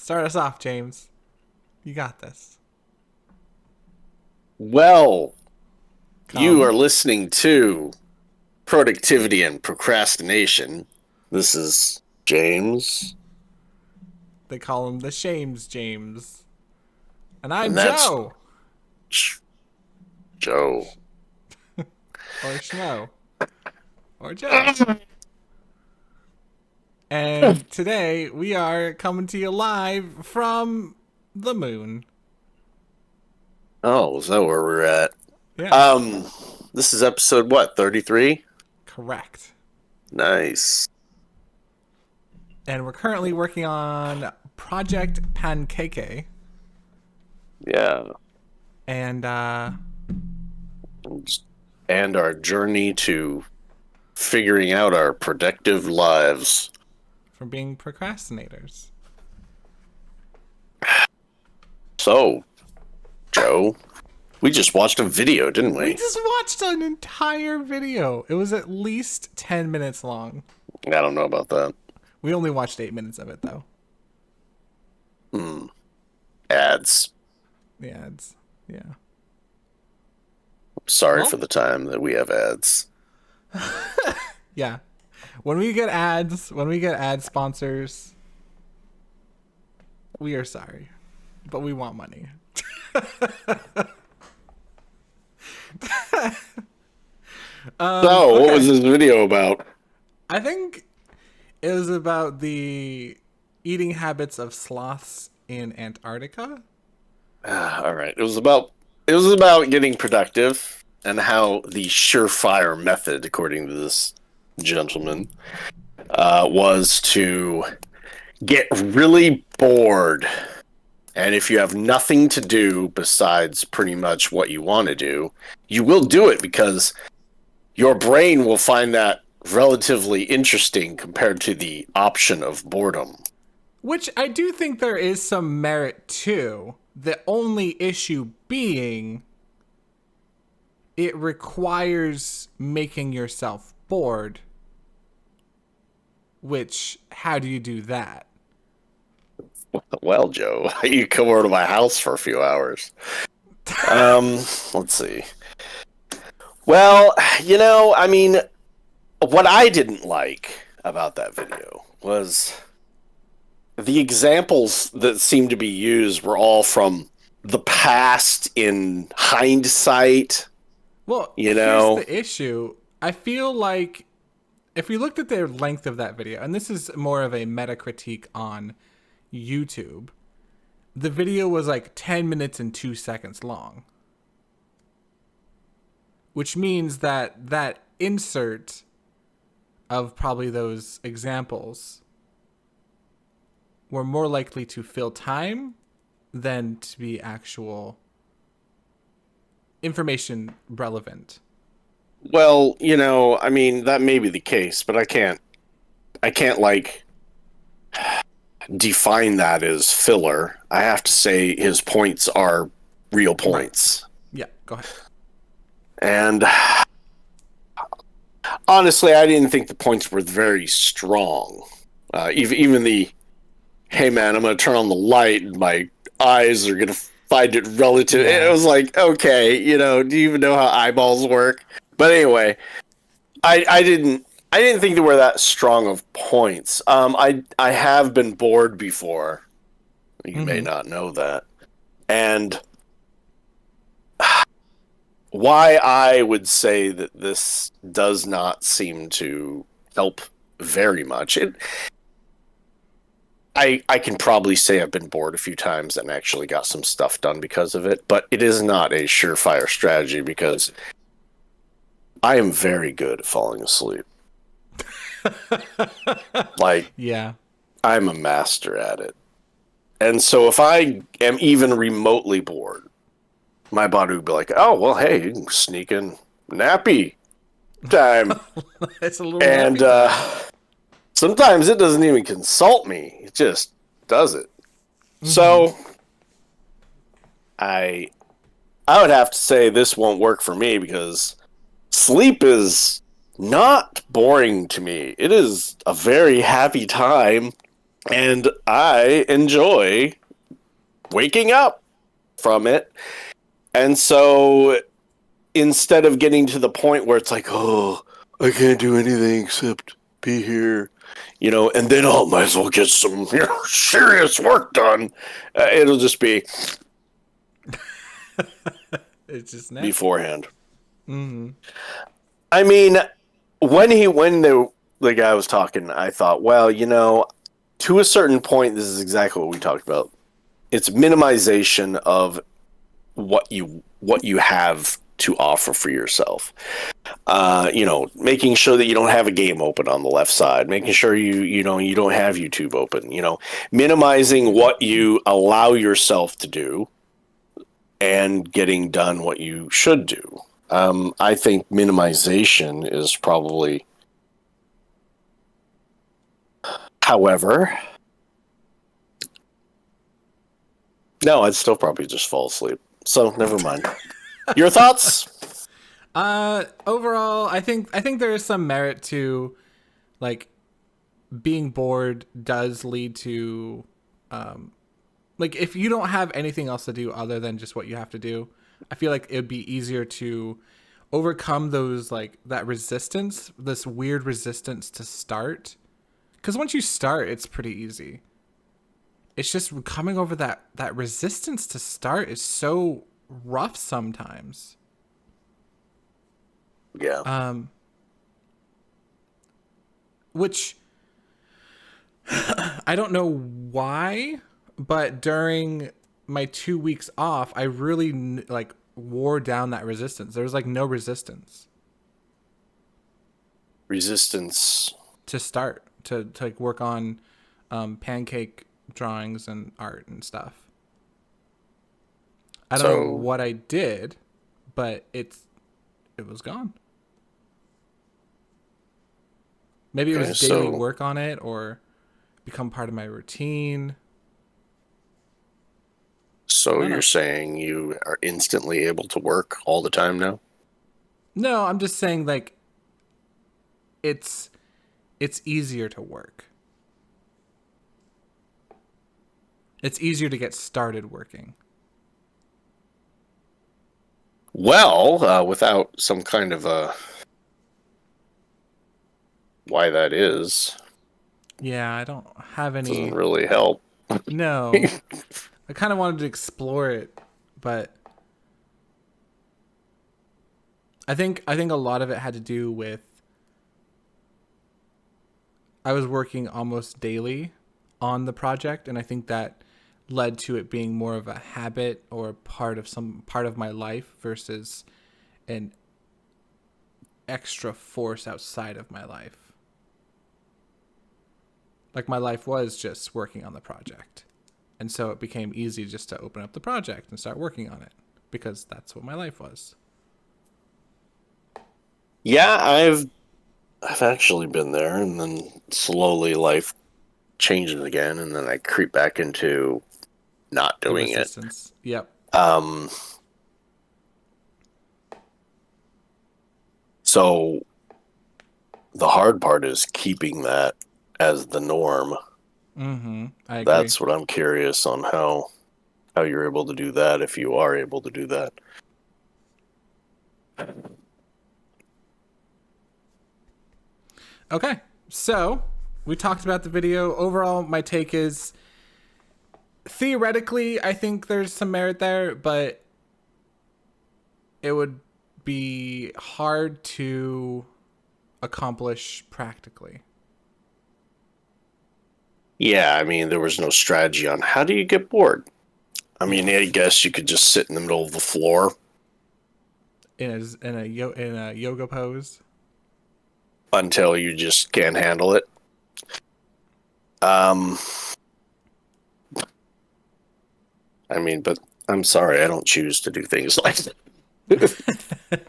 Start us off, James. You got this. Well, you are Come. listening to Productivity and Procrastination. This is James, They call him the Shames James. And I'm and that's Joe. Joe. Or Schmo. Or Joe. And today we are coming to you live from the moon. Oh, is that where we're at? Yeah. Um, this is episode what, 33? Correct. Nice. And we're currently working on Project Pancake. Yeah. And And our journey to figuring out our productive lives. from being procrastinators. So, Joe, we just watched a video, didn't We we? just watched an entire video. It was at least 10 minutes long. I don't know about that. We only watched 8 minutes of it, though. Ads. The ads. Yeah. Sorry Well- for the time that we have ads. Yeah. When we get ad sponsors, we are sorry. But we want money. So, what was this video about? I think it was about the eating habits of sloths in Antarctica. All right, it was about getting productive and how the surefire method, according to this gentleman, was to get really bored. And if you have nothing to do besides pretty much what you want to do, you will do it because your brain will find that relatively interesting compared to the option of boredom. Which I do think there is some merit to. The only issue being it requires making yourself bored. Which, how do you do that? Well, Joe, you come over to my house for a few hours. Let's see. Well, I mean, what I didn't like about that video was the examples that seemed to be used were all from the past in hindsight. Well, You here's know? the issue. I feel like if we looked at the length of that video, and this is more of a meta critique on YouTube, the video was like 10 minutes and 2 seconds long. Which means that that insert of probably those examples were more likely to fill time than to be actual information relevant. Well, I mean, that may be the case, but I can't like define that as filler. I have to say his points are real points. Yeah, go ahead. And honestly, I didn't think the points were very strong. Even the, hey man, I'm going to turn on the light and my eyes are going to find it relative. Yeah. It was like, okay, do you even know how eyeballs work? But anyway, I didn't think they were that strong of points. I have been bored before. You may not know that. And why I would say that this does not seem to help very much. I can probably say I've been bored a few times and actually got some stuff done because of it, but it is not a surefire strategy because I am very good at falling asleep. Like, Yeah. I'm a master at it. And so if I am even remotely bored, my body would be like, oh, well, hey, you can sneak in nappy time. It's a little And sometimes it doesn't even consult me. It just does it. So I would have to say this won't work for me because sleep is not boring to me. It is a very happy time. And I enjoy waking up from it. And so instead of getting to the point where it's like, oh, I can't do anything except be here, and then I might as well get some serious work done. It'll just be It's just natural. beforehand. Mm-hmm. I mean, when the guy was talking, I thought, well, to a certain point, this is exactly what we talked about. It's minimization of what you have to offer for yourself. Making sure that you don't have a game open on the left side, making sure you don't have YouTube open, minimizing what you allow yourself to do and getting done what you should do. I think minimization is probably, however, no, I'd still probably just fall asleep. So never mind. Your thoughts? Overall, I think there is some merit to, like, being bored does lead to, like, if you don't have anything else to do other than just what you have to do, I feel like it would be easier to overcome those, like, that resistance, this weird resistance to start. Because once you start, it's pretty easy. It's just coming over that resistance to start is so rough sometimes. Yeah. Which I don't know why, but during my 2 weeks off, I really like wore down that resistance. There was like no resistance Resistance. to start to like work on pancake drawings and art and stuff. I don't know So, what I did, but it was gone. Maybe it okay, was daily so, work on it or become part of my routine. I so don't you're know. saying you are instantly able to work all the time now? No, I'm just saying like it's it's easier to work. It's easier to get started working. Well, without some kind of a why that is, Yeah, I don't have doesn't any. really help. No, I kind of wanted to explore it, but I think a lot of it had to do with I was working almost daily on the project, and I think that led to it being more of a habit or part of my life versus an extra force outside of my life. Like my life was just working on the project. And so it became easy just to open up the project and start working on it because that's what my life was. Yeah, I've actually been there, and then slowly life changes again, and then I creep back into not The doing it. resistance. Yep. Um, so the hard part is keeping that as the norm. Mm-hmm. I agree. That's what I'm curious on how you're able to do that if you are able to do that. Okay. So we talked about the video. Overall, my take is theoretically, I think there's some merit there, but it would be hard to accomplish practically. Yeah, I mean, there was no strategy on how do you get bored. I mean, I guess you could just sit in the middle of the floor In a yoga pose. until you just can't handle it. Um, I mean, but I'm sorry, I don't choose to do things like that.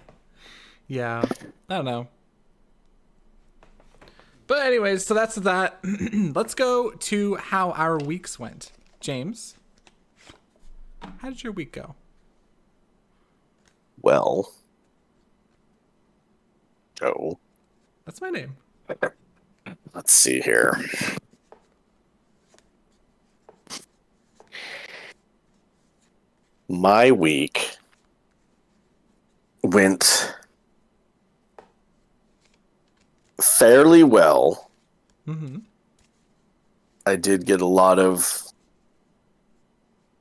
Yeah. I don't know. But anyways, so that's that. Let's go to how our weeks went. James, how did your week go? Well, Joe, That's my name. let's see here. my week went fairly well. Mm-hmm. I did get a lot of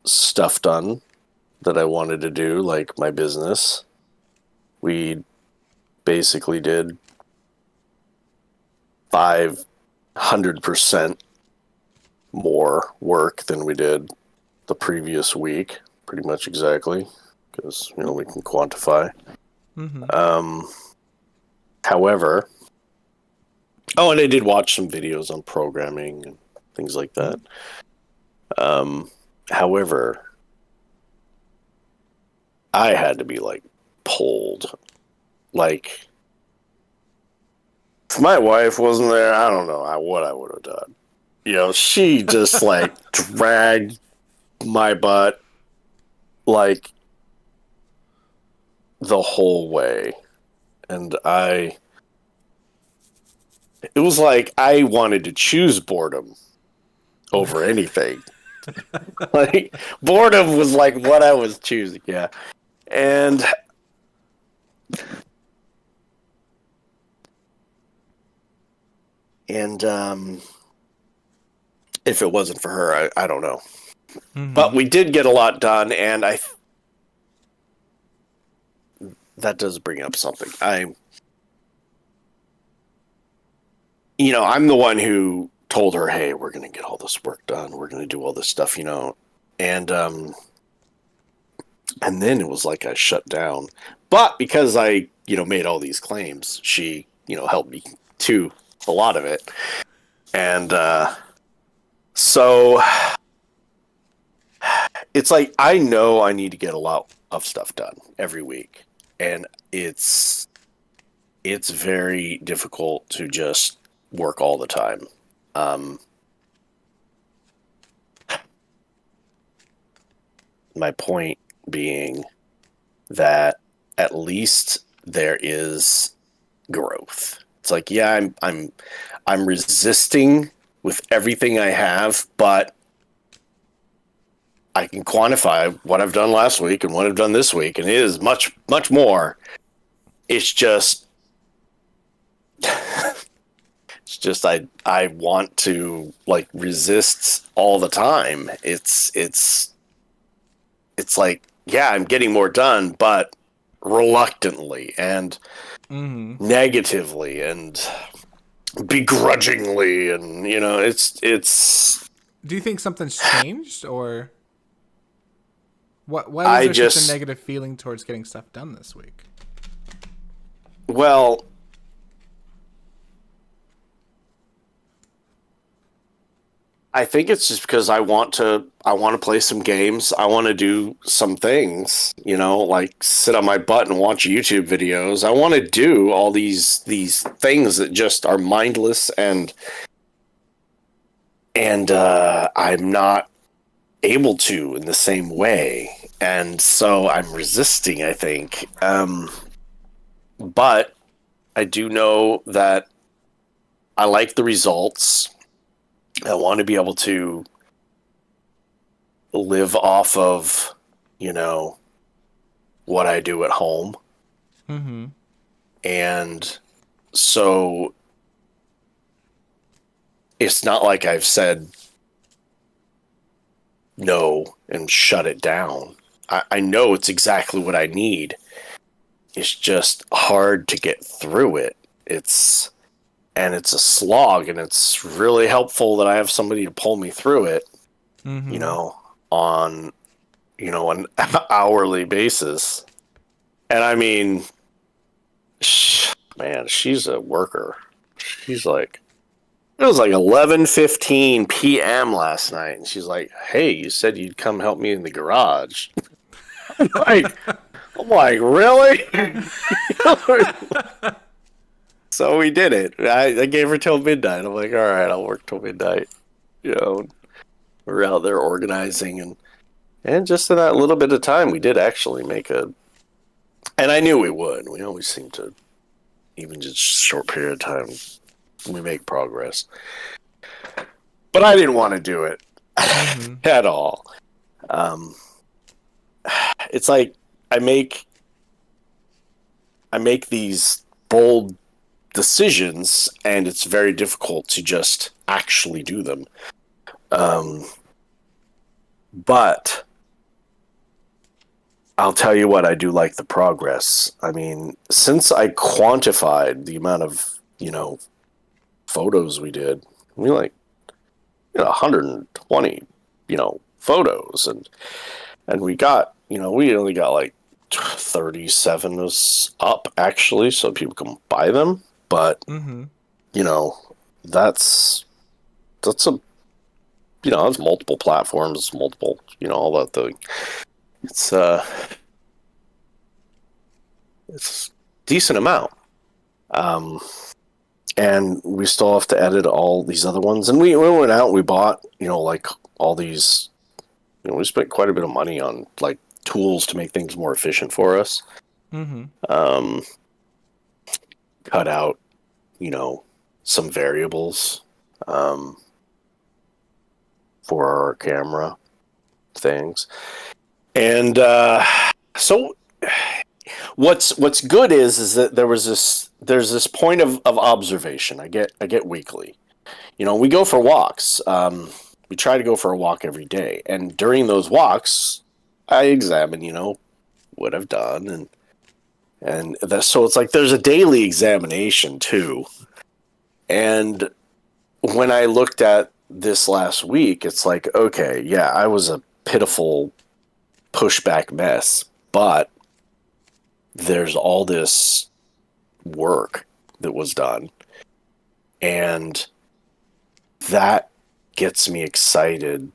stuff done that I wanted to do, like my business. We basically did 500% more work than we did the previous week, pretty much exactly, because we can quantify. Mm-hmm. However, and I did watch some videos on programming and things like that. However, I had to be like pulled. Like, if my wife wasn't there, I don't know what I would have done. She just like dragged my butt like the whole way. And it was like I wanted to choose boredom over anything. Like, boredom was like what I was choosing. Yeah. And if it wasn't for her, I don't know. Mm-hmm. But we did get a lot done, and that does bring up something. I'm the one who told her, "Hey, we're going to get all this work done. We're going to do all this stuff," and then it was like I shut down. But because I, made all these claims, she, helped me to a lot of it. And so it's like I know I need to get a lot of stuff done every week. And it's very difficult to just work all the time. My point being that at least there is growth. It's like, yeah, I'm resisting with everything I have, but I can quantify what I've done last week and what I've done this week, and it is much, much more. It's just I want to like resist all the time. It's like, yeah, I'm getting more done, but reluctantly and negatively and begrudgingly, and it's. Do you think something's changed, or why was there such a negative feeling towards getting stuff done this week? Well, I think it's just because I want to play some games. I want to do some things, like sit on my butt and watch YouTube videos. I want to do all these things that just are mindless and I'm not able to in the same way. And so I'm resisting, I think. But I do know that I like the results. I want to be able to live off of, what I do at home. Mm-hmm. And so it's not like I've said no and shut it down. I know it's exactly what I need. It's just hard to get through it. It's a slog, and it's really helpful that I have somebody to pull me through it, on, an hourly basis. And I mean, man, she's a worker. She's like, it was like 11:15 p.m. last night, and she's like, "Hey, you said you'd come help me in the garage." I'm like, really? So we did it. I gave her till midnight. I'm like, all right, I'll work till midnight. We're out there organizing, and just in that little bit of time, we did actually make and I knew we would. We always seem to, even just a short period of time, we make progress. But I didn't want to do it at all. it's like I make I make these bold decisions, and it's very difficult to just actually do them. Um, but I'll tell you what, I do like the progress. I mean, since I quantified the amount of, photos we did, we like, 120, photos, and we got, we only got like 37 is up actually, so people can buy them. But Mm-hmm. you know, that's that's a that's multiple platforms, multiple, all that thing. It's it's decent amount. Um, and we still have to edit all these other ones. And we went out, we bought, like all these, we spent quite a bit of money on like tools to make things more efficient for us. Mm-hmm. Um, cut out, some variables for our camera things. And so what's good is that there's this point of observation I get weekly. We go for walks. We try to go for a walk every day, and during those walks I examine what I've done, so it's like there's a daily examination too. And when I looked at this last week, it's like, okay, yeah, I was a pitiful pushback mess, but there's all this work that was done, and that gets me excited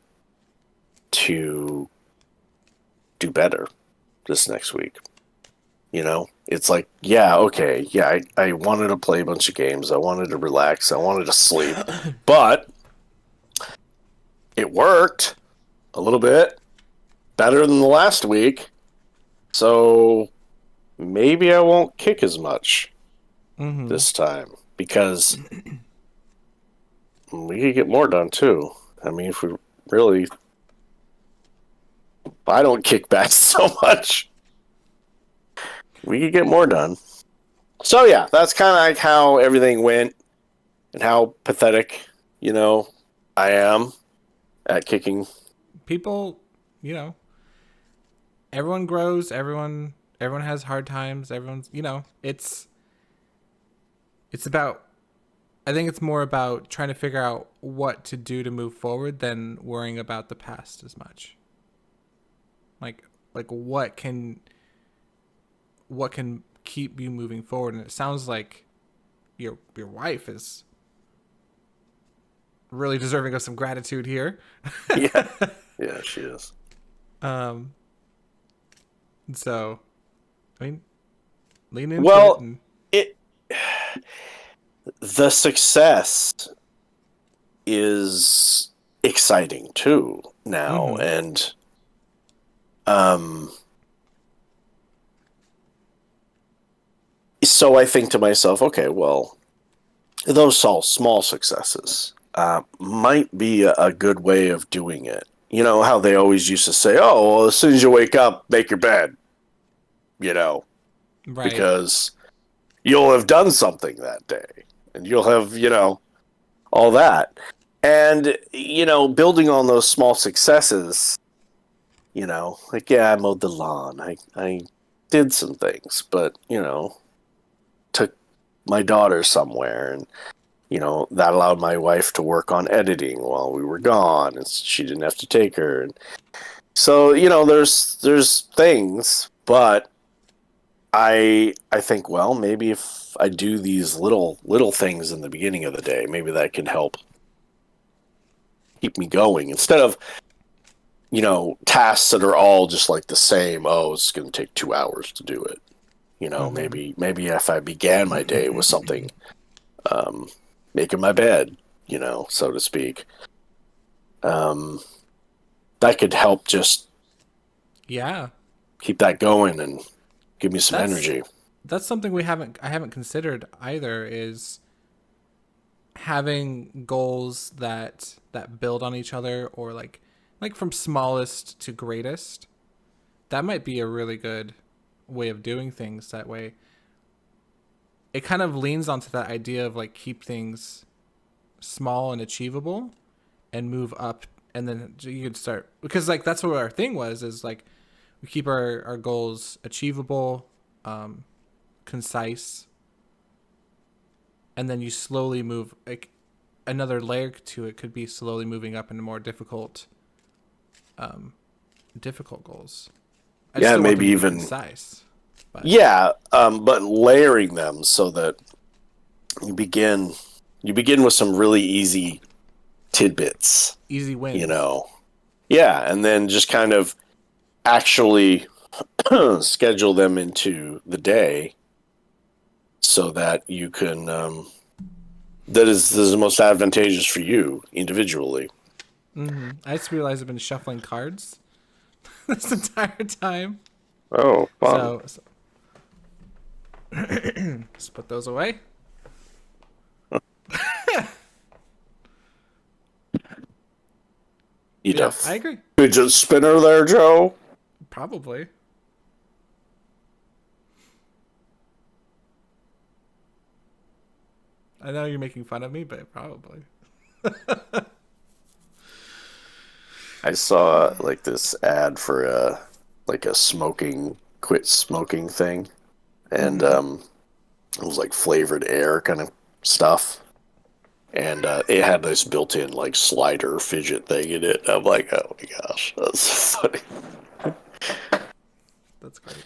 to do better this next week. It's like, yeah, okay, yeah, I wanted to play a bunch of games, I wanted to relax, I wanted to sleep, but it worked a little bit better than the last week, so maybe I won't kick as much Mm-hmm. this time, because we could get more done too. I mean, if I don't kick back so much, we could get more done. So yeah, that's kind of like how everything went, and how pathetic, I am at kicking. People, you know, everyone grows. Everyone has hard times. Everyone's, it's about. I think it's more about trying to figure out what to do to move forward than worrying about the past as much. Like, what can keep you moving forward? And it sounds like your wife is really deserving of some gratitude here. Yeah, yeah, she is. Um, so, I mean, lean into it Well, and it the success is exciting too now, mm-hmm. and um, so I think to myself, okay, well, those small successes might be a good way of doing it. You know how they always used to say, "Oh, well, as soon as you wake up, make your bed," you know, Right. because you'll have done something that day, and you'll have, all that. And, building on those small successes, like, yeah, I mowed the lawn. I did some things, but, took my daughter somewhere, and, that allowed my wife to work on editing while we were gone, and she didn't have to take her. And so, there's things, but I think, well, maybe if I do these little things in the beginning of the day, maybe that can help keep me going, instead of tasks that are all just like the same. Oh, it's going to take 2 hours to do it. Mm-hmm. Maybe if I began my day with something, um, making my bed, so to speak, um, that could help just Yeah. keep that going and give me some That's energy. that's something I haven't considered either, is having goals that build on each other, or like from smallest to greatest. that might be a really good way of doing things. That way, it kind of leans onto that idea of like keep things small and achievable, and move up, and then you could start, because like that's what our thing was, is like we keep our goals achievable, concise, and then you slowly move, like another layer to it could be slowly moving up into more difficult goals. I Yeah, still want them maybe to be even concise, but yeah, but layering them so that you begin with some really easy tidbits, easy wins. Yeah, and then just kind of actually schedule them into the day so that you can that is the most advantageous for you individually. I just realized I've been shuffling cards this entire time. Oh, fun. So let's put those away. You Yeah, def I agree. fidget spinner there, Joe. Probably. I know you're making fun of me, but probably. I saw like this ad for a quit smoking thing, and it was like flavored air kind of stuff, and it had this built-in like slider fidget thing in it. I'm like, oh my gosh, that's so funny. That's great.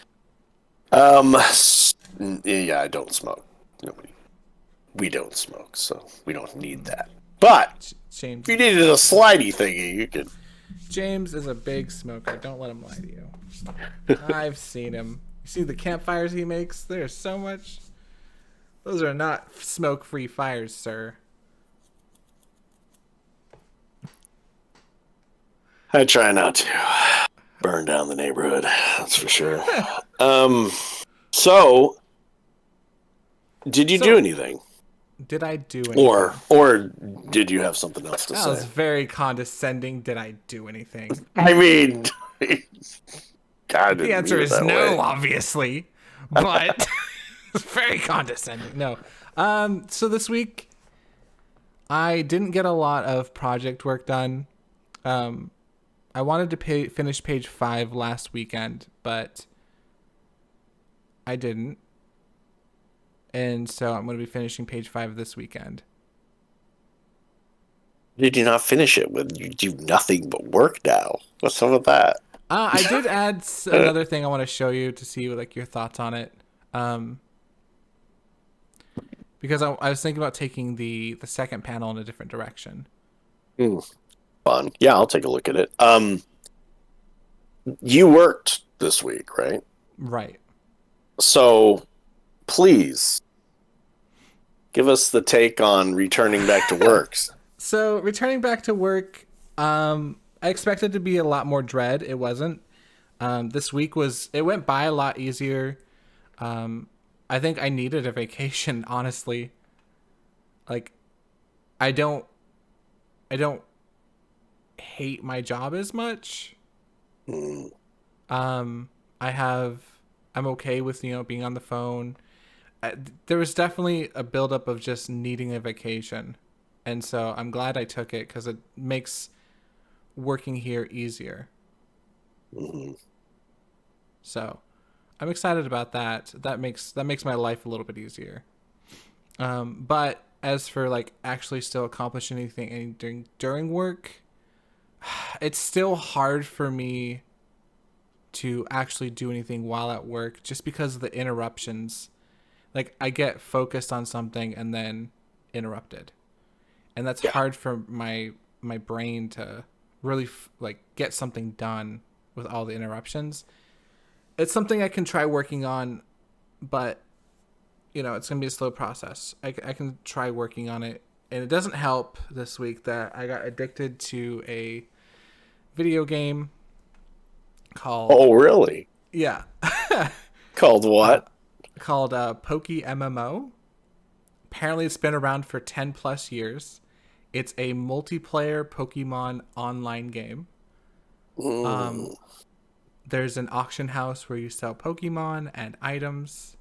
Yeah, I don't smoke. Nobody, we don't smoke, so we don't need that. But James. if you needed a slidey thingy, you could. James is a big smoker. Don't let him lie to you. I've seen him. You see the campfires he makes? There's so much. Those are not smoke-free fires, sir. I try not to burn down the neighborhood. That's for sure. So, did you do anything, Did I do anything? or did you have something else to That was say? very condescending. Did I do anything? I mean, God, The answer is no, obviously. But it's very condescending. No. So this week, I didn't get a lot of project work done. I wanted to finish page 5 last weekend, but I didn't. And so I'm going to be finishing page 5 this weekend. Did you not finish it? You do nothing but work now. What's up with that? I did add another thing I want to show you to see like your thoughts on it. Because I was thinking about taking the second panel in a different direction. Fun. Yeah, I'll take a look at it. You worked this week, right? Right. So, please give us the take on returning back to work. So returning back to work, I expected to be a lot more dread. It wasn't. This week it went by a lot easier. I think I needed a vacation, honestly. Like, I don't hate my job as much. I'm okay with, being on the phone. There was definitely a buildup of just needing a vacation. And so I'm glad I took it because it makes working here easier. So I'm excited about that. That makes my life a little bit easier. But as for like actually still accomplishing anything during work, it's still hard for me to actually do anything while at work just because of the interruptions. Like I get focused on something and then interrupted. And that's hard for my brain to really get something done with all the interruptions. It's something I can try working on, but it's gonna be a slow process. I can try working on it, and it doesn't help this week that I got addicted to a video game called. Oh, really? Yeah. Called what? Called Poke MMO. Apparently, it's been around for 10 plus years. It's a multiplayer Pokemon online game. There's an auction house where you sell Pokemon and items.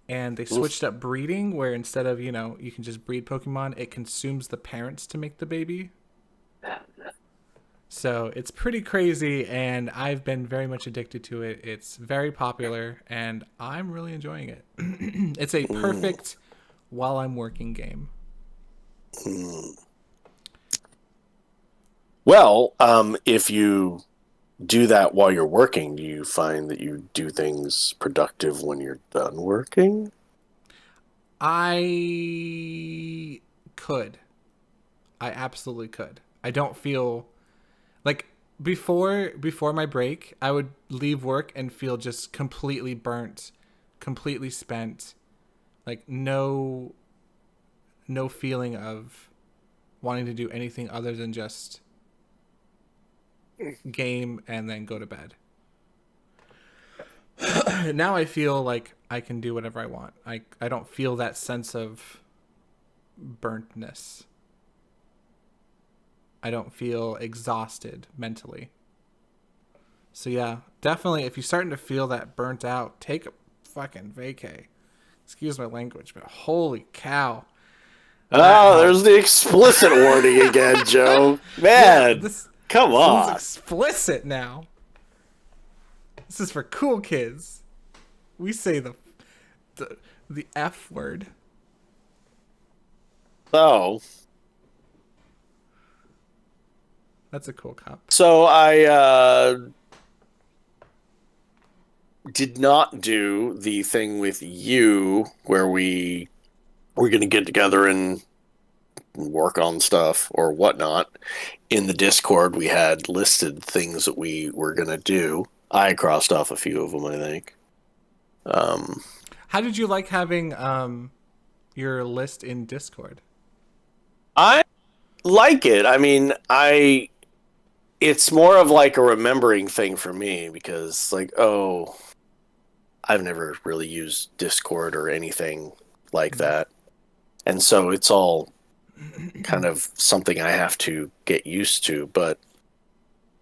And they switched up breeding, where instead of, you can just breed Pokemon, it consumes the parents to make the baby. So it's pretty crazy, and I've been very much addicted to it. It's very popular, and I'm really enjoying it. It's a perfect while I'm working game. Well, if you do that while you're working, do you find that you do things productive when you're done working? I could. I absolutely could. I don't feel like before my break, I would leave work and feel just completely burnt, completely spent, like no feeling of wanting to do anything other than just game and then go to bed. Now I feel like I can do whatever I want. I don't feel that sense of burntness. I don't feel exhausted mentally. So yeah, definitely if you're starting to feel that burnt out, take a fucking vacay. Excuse my language, but holy cow. Oh, there's the explicit warning again, Joe. Man, come This is on. explicit now. This is for cool kids. We say the F word. So, That's a cool cup. so I did not do the thing with you where we were going to get together and work on stuff or whatnot. In the Discord, we had listed things that we were going to do. I crossed off a few of them, I think. How did you like having your list in Discord? I like it. I mean, it's more of like a remembering thing for me because like, oh, I've never really used Discord or anything like that. And so it's all kind of something I have to get used to, but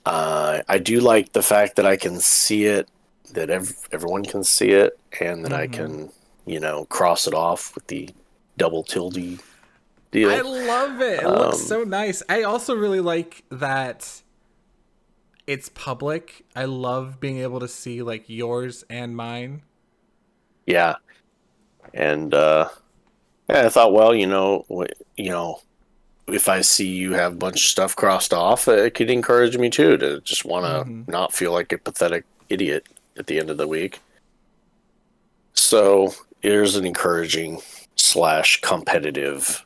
I do like the fact that I can see it, that everyone can see it, and that I can, cross it off with the double tilde deal. I love it. It looks so nice. I also really like that it's public. I love being able to see like yours and mine. Yeah. And I thought, well, if I see you have a bunch of stuff crossed off, it could encourage me too to just want to not feel like a pathetic idiot at the end of the week. So there's an encouraging / competitive,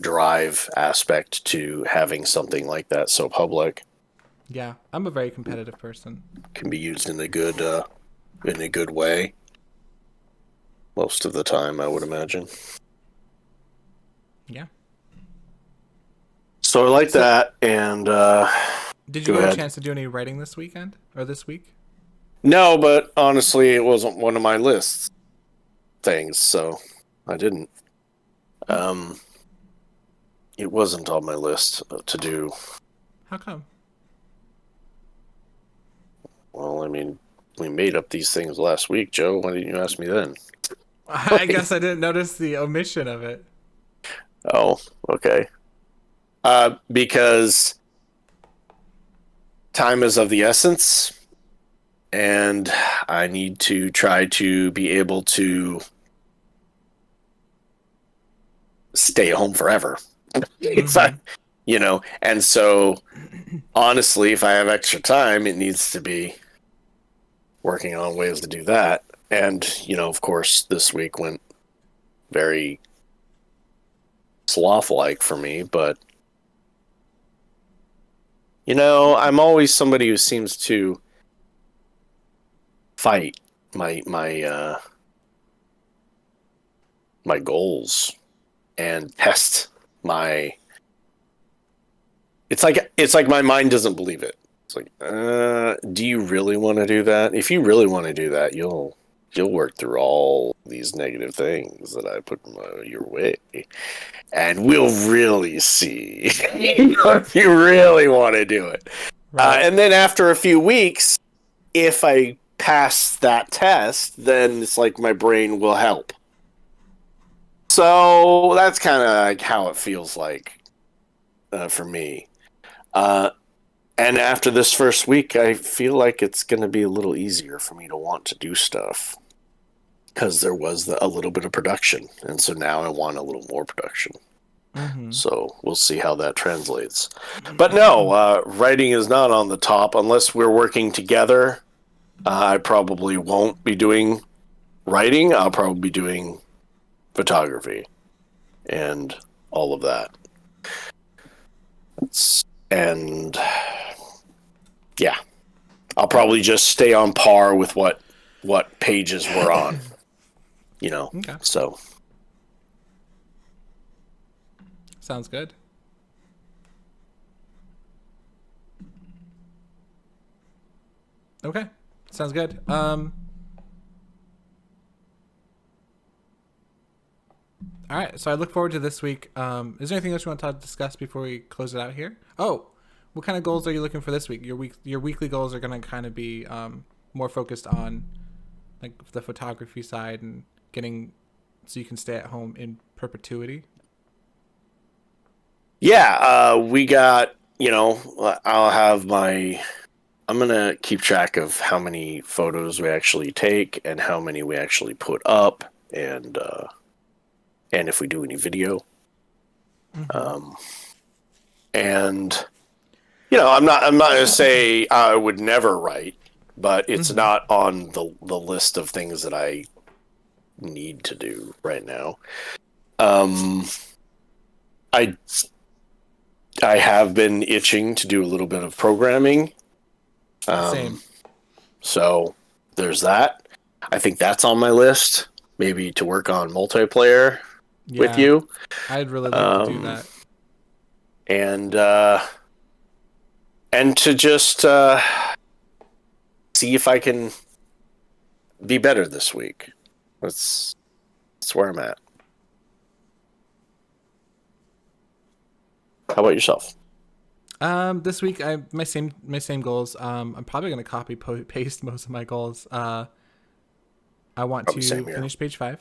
drive aspect to having something like that so public. Yeah, I'm a very competitive person. Can be used in a good way. Most of the time, I would imagine. Yeah. So I like that, and did you get a chance to do any writing this weekend or this week? No, but honestly, it wasn't one of my lists things, so I didn't. It wasn't on my list to do. How come? Well, I mean, we made up these things last week, Joe. Why didn't you ask me then? I guess I didn't notice the omission of it. Oh, okay. Because time is of the essence, and I need to try to be able to stay home forever. And so honestly, if I have extra time, it needs to be working on ways to do that. And, of course, this week went very sloth-like for me, but I'm always somebody who seems to fight my goals and test my. It's like my mind doesn't believe it. It's like, do you really want to do that? If you really want to do that, you'll work through all these negative things that I put your way, and we'll really see if you really want to do it. Right. And then after a few weeks, if I pass that test, then it's like my brain will help. So that's kind of like how it feels like for me. Uh, and after this first week, I feel like it's going to be a little easier for me to want to do stuff because there was a little bit of production. And so now I want a little more production. Mm-hmm. So we'll see how that translates. But no, writing is not on the top unless we're working together. I probably won't be doing writing. I'll probably be doing photography and all of that. And yeah, I'll probably just stay on par with what pages we're on, Okay. So Sounds good. Okay. Sounds good. All right. So I look forward to this week. Is there anything else you want to discuss before we close it out here? Oh, what kind of goals are you looking for this week? Your weekly goals are going to kind of be more focused on like the photography side and getting so you can stay at home in perpetuity. yeah, we got, I'll have I'm going to keep track of how many photos we actually take and how many we actually put up and if we do any video. Mm-hmm. And I'm not going to say I would never write, but it's Mm-hmm. not on the list of things that I need to do right now. Um, I I have been itching to do a little bit of programming. Same. So there's that. I think that's on my list. Maybe to work on multiplayer with Yeah, you. I'd really like to do Um, that. and to just see if I can be better this week. That's where I'm at. How about yourself? This week I my same goals. I'm probably gonna paste most of my goals. I want Probably to same here. finish page 5.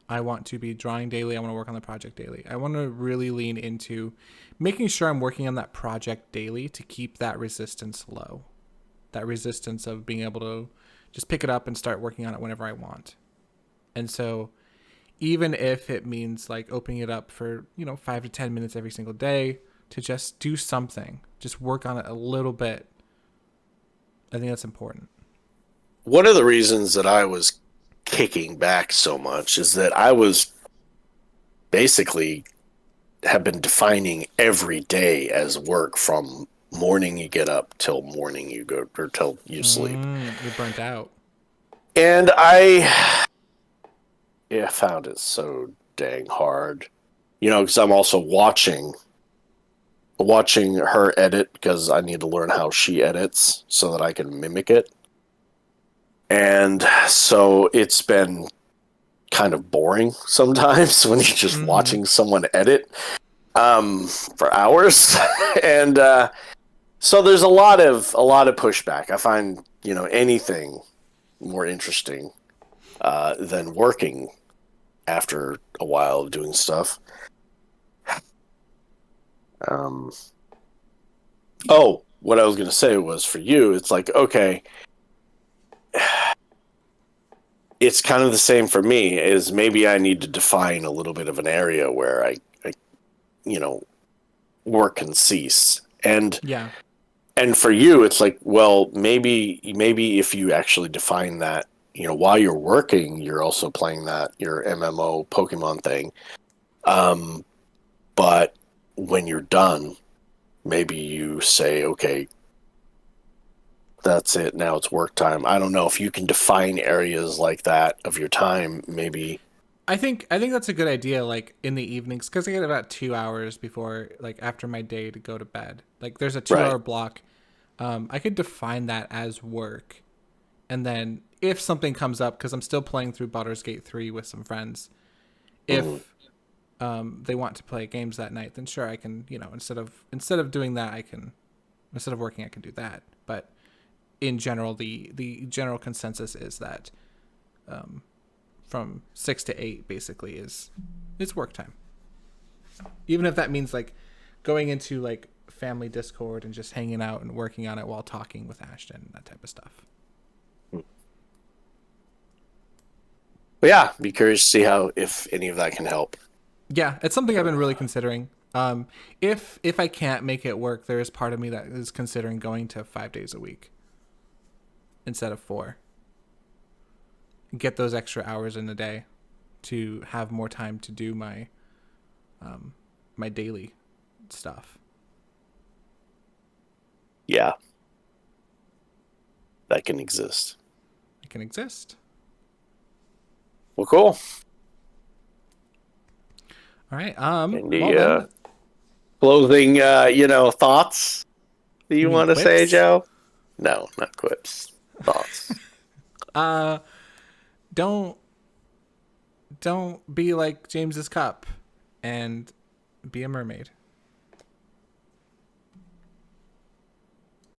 I want to be drawing daily. I want to work on the project daily. I want to really lean into making sure I'm working on that project daily to keep that resistance low. That resistance of being able to just pick it up and start working on it whenever I want. And so even if it means like opening it up for, 5 to 10 minutes every single day to just do something, just work on it a little bit. I think that's important. One of the reasons that I was kicking back so much is that I was basically have been defining every day as work from morning you get up till morning you go or till you sleep. You're burnt out. And I found it so dang hard. Because I'm also watching her edit because I need to learn how she edits so that I can mimic it. And so it's been kind of boring sometimes when you're just Mm-hmm. watching someone edit for hours. And so there's a lot of pushback. I find, anything more interesting than working after a while of doing stuff. Um, oh, what I was going to say was for you, it's like, okay, it's kind of the same for me is maybe I need to define a little bit of an area where I work can cease. Yeah. And for you, it's like, well, maybe if you actually define that, while you're working, you're also playing that your MMO Pokemon thing. But when you're done, maybe you say, okay, that's it. Now it's work time. I don't know if you can define areas like that of your time. Maybe I think that's a good idea. Like in the evenings, because I get about 2 hours before, like after my day to go to bed. Like there's a two right. hour block. I could define that as work, and then if something comes up, because I'm still playing through Baldur's Gate 3 with some friends, Mm-hmm. if they want to play games that night, then sure I can. Instead of doing that, I can instead of working, I can do that. But in general, the general consensus is that from 6 to 8 basically is work time. Even if that means like going into like family Discord and just hanging out and working on it while talking with Ashton, that type of stuff. But yeah, be curious to see how, if any of that can help. Yeah, it's something I've been really considering. If I can't make it work, there is part of me that is considering going to 5 days a week instead of 4. Get those extra hours in the day to have more time to do my my daily stuff. Yeah. That can exist. It can exist. Well, cool. All right. Any Well then, closing, thoughts that you mean want to say, quips? Joe? No, not quips. Thoughts. don't be like James's cup and be a mermaid.